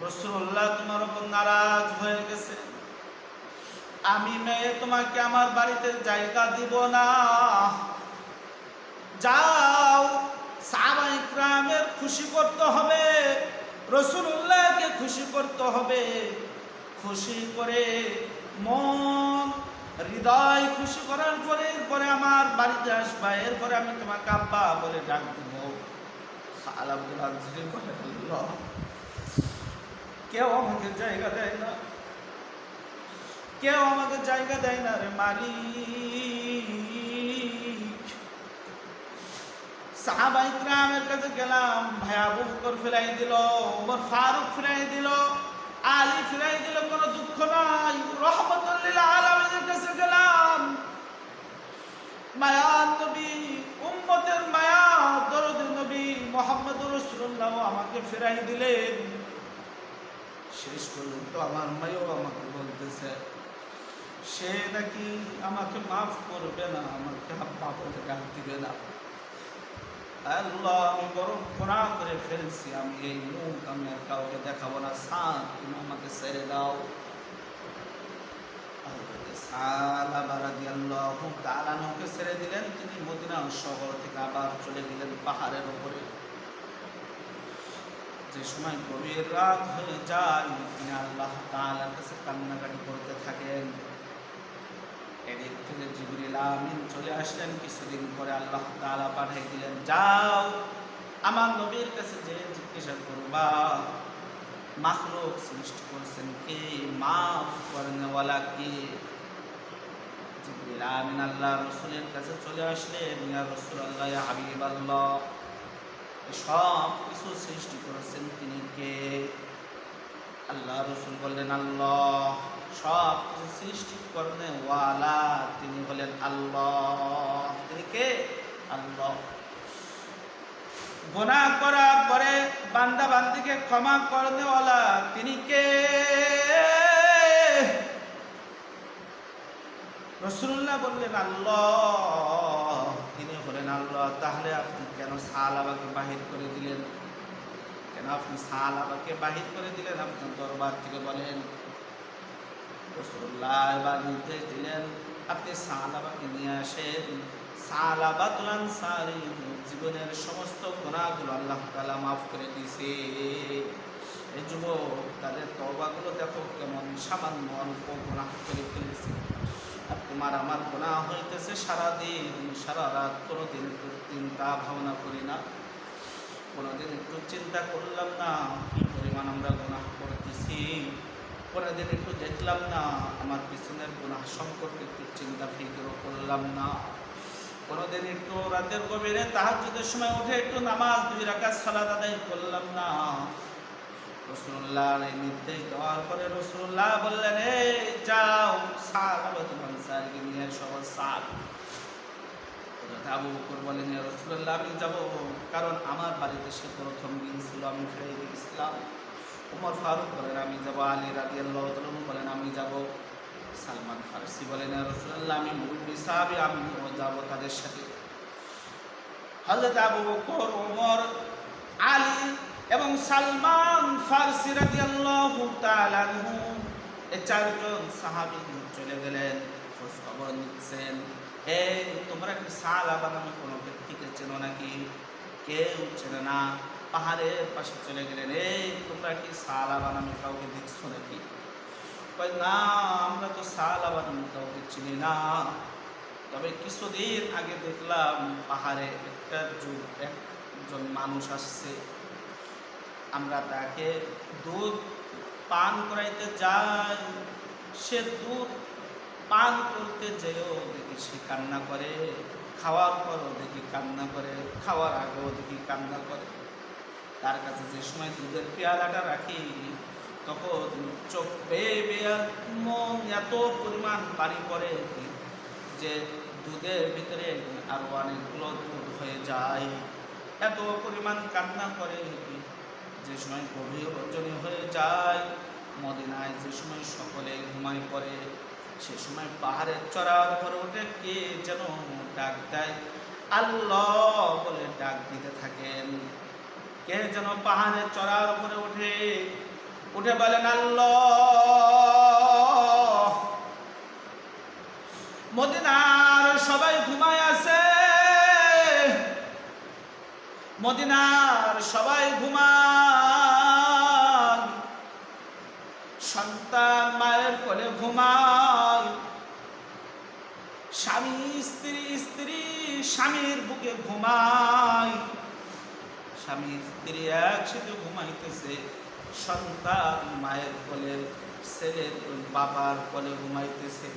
রাসূলুল্লাহ তোমার উপর নারাজ হয়ে গেছে, আমি মেয়ে তোমাকে আমার বাড়িতে জায়গা দিব না। যাও, সাহাবায়ে কিরামের খুশি করতে হবে, রাসূলুল্লাহকে খুশি করতে হবে। খুশি করে মন হৃদয় খুশি করার পরে এরপরে আমার বাড়িতে আসবা, এরপরে আমি তোমাকে আব্বা বলে ডাক দিব। আব্দুল আজিজ বলে, আল্লাহ, কেউ আমাকে জায়গা দেয় না, কেউ আমাকে জায়গা দেয় না রে মালিক। সাহাবায়ে কিরামের কাছে গেলাম, ভাই আবু বকর ফিরাই দিল, ওমর ফারুক ফিরাই দিল, আলী ফিরাই দিল, কোনো দুঃখ নাই। রহমতুল লিল আলামিনের কাছে গেলাম, মায়ার নবী, উম্মতের মায়া, দরদের নবী মুহাম্মদুর রাসূলুল্লাহ আমাকে ফিরাই দিলেন। শেষ পর্যন্ত আমার মায়ও আমাকে বলতেছে সে নাকি আমাকে মাফ করবে না, আমাকে আব্বা বলে ডাক দিবে না। আল্লাহ, আমি বড় গুনাহ করে ফেলছি, আমি এই মুখ আমি আর কাউকে দেখাবো না, স্যার তুমি আমাকে ছেড়ে দাও। সালাবা রাদিয়াল্লাহু তাআলা আনহুকে ছেড়ে দিলেন। তিনি মদিনা শহর থেকে আবার চলে গেলেন পাহাড়ের উপরে। যে সময় গভীর রাত হয়ে যায়, তিনি আল্লাহ তাআলার কাছে কান্নাকাটি করতে থাকেন। এদিক থেকে জিবরিল আমিন চলে আসলেন। কিছুদিন পরে আল্লাহ তাআলা পাঠিয়ে দিলেন, যাও আমার নবীর কাছে যে জিজ্ঞাসা করবা মাখলুক সৃষ্টি করছেন কে, মাফ করেনওয়ালা কে। জিবরিল আমিন আল্লাহ রাসূলের কাছে চলে আসলেন, ইয়া রাসূলুল্লাহ, ইয়া হাবিবাল্লাহ, সব কিছু সৃষ্টি করেছেন তিনি কে? আল্লাহ রাসূল বললেন, আল্লাহ। সব কিছু সৃষ্টি করেন ওয়ালা তিনি হলেন আল্লাহ। তিনি কে? আল্লাহ। গুনাহ করার পরে বান্দা বান্দিকে ক্ষমা করনে ওয়ালা তিনি কে? রাসূলুল্লাহ বললেন, আল্লাহ, তিনি হলেন আল্লাহ। তাহলে আপনি কেন সাহাবাকে বাহির করে দিলেন? কেন আপনি সাহাবাকে বাহির করে দিলেন আপনার দরবার থেকে? বলেন। রাসূলুল্লাহ এবার নির্দেশ দিলেন, আপনি সাহাবাকে নিয়ে আসেন। সাহাবাতুল আনসারী জীবনের সমস্ত গুনাহগুলো আল্লাহ তাআলা মাফ করে দিয়েছে। এই যুবক, তাদের তওবাগুলো দেখো কেমন সামান্য অল্প গুনাহ করে ফেলেছে। আর তোমার আমার গুনাহ হইতেছে সারাদিন সারা রাত, কোনোদিন একটু চিন্তা ভাবনা করি না, কোনোদিন একটু চিন্তা করলাম না কি পরিমাণ আমরা গুনাহ করতেছি। কোনোদিন একটু দেখলাম না আমার পিছনের গুনাহ সম্পর্কে একটু চিন্তা ফিকিরও করলাম না। কোনোদিন একটু রাতের গভীরে তাহাজ্জুদের সময় উঠে একটু নামাজ 2 রাকাত সালাত আদায় করলাম না। রাসূলুল্লাহ এই নির্দেশ দেওয়ার পরে রাসূলুল্লাহ বললেন, এই যাও সাহাবাতুল আনসারকে নিয়ে সবাই সাত। আবু বকর বলেন, ইয়া রাসূলুল্লাহ, আমি যাব, কারণ আমার বাড়িতে সে প্রথম দিন ছিল, আমি ফিরে গেছিলাম। ওমর ফারুক বলেন, আমি যাব। আলী রাদিয়াল্লাহু তাআলা বলেন, আমি যাব। সালমান ফারসি বলেন, ইয়া রাসূলুল্লাহ, আমি মুমিন সাহাবী, আমিও যাব তাদের সাথে। হযরত আবু বকর, ওমর, আলী এবং সালমান ফারসি রাদিয়াল্লাহু তাআলা আনহু এই চারজন সাহাবী চলে গেলেন, খোঁজ খবর নিচ্ছেন। এই তোমরা কি সাহাবা নামে কোনো ব্যক্তিকে চেনো নাকি? কেউ চেনে না। পাহাড়ের পাশে চলে গেলেন, এই তোমরা কি সাহাবা নামে কাউকে দেখছো নাকি? কয়, না, আমরা তো সাহাবা নামে কাউকে চিনি না। তবে কিছুদিন আগে দেখলাম পাহাড়ে একজন মানুষ আসছে, আমরা তাকে দুধ পান করাইতে যাই। সে দুধ পান করতে যেও দেখি সে কান্না করে, খাওয়ার পরও দেখি কান্না করে, খাওয়ার আগেও দেখি কান্না করে। তার কাছে যে সময় দুধের পেয়ালাটা রাখি, তখন চোখ বেয়ে বেয়ে মন এত পরিমাণ পানি পড়ে যে দুধের ভিতরে আরো অনেকগুলো দুধ হয়ে যায়। এত পরিমাণ কান্না করে। যে সময় গভীর রজনী হয়ে যায়, মদিনায় যে সময় সকলে ঘুমায় পড়ে, সে সময় পাহাড়ের চড়ার উপরে উঠে কে যেন ডাক দেয়, আল্লাহ বলে ডাক দিতে থাকেন। কে যেন পাহাড়ের চড়ার উপরে উঠে উঠে বলেন আল্লাহ, মদিনার সবাই ঘুমায় আছে, মদিনার সবাই ঘুমায়, সন্তান মায়ের কোলে ঘুমায়, স্বামী স্ত্রী, স্ত্রী স্বামীর বুকে ঘুমায়, স্বামী স্ত্রী একসাথে ঘুমাইতেছে, সন্তান মায়ের কোলে, ছেলের বাবার কোলে ঘুমাইতেছে,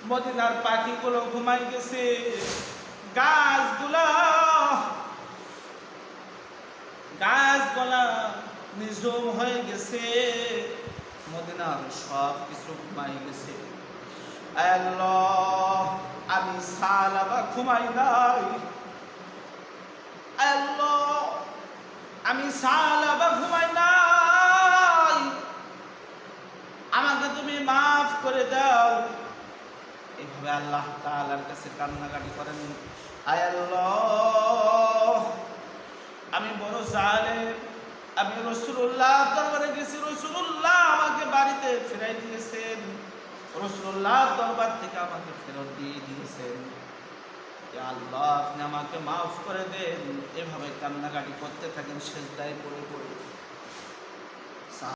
মদিনার পাখিগুলো ঘুমাইতেছে, গাছগুলা নিঝুম হয়ে গেছে, মদিনার সব কিছু ঘুমাই গেছে। আল্লাহ, আমি সালাবা ঘুমাই নাই, আল্লাহ আমি সালাবা ঘুমাই নাই, আমাকে তুমি মাফ করে দাও। এইভাবে আল্লাহ তাআলার কাছে কান্নাকাটি করেন, আয় আল্লাহ আমি বড় জালেম, আমি রাসূলুল্লাহ দরবারে গেছি, রাসূলুল্লাহ আমাকে বাড়িতে ফিরাই দিয়েছেন, রাসূলুল্লাহ দরবার থেকে আমাকে ফেরত দিয়ে দিয়েছেন, ইয়া আল্লাহ আপনি আমাকে মাফ করে দেন। এভাবে কান্নাকাটি করতে থাকেন সিজদায় পড়ে পড়ে।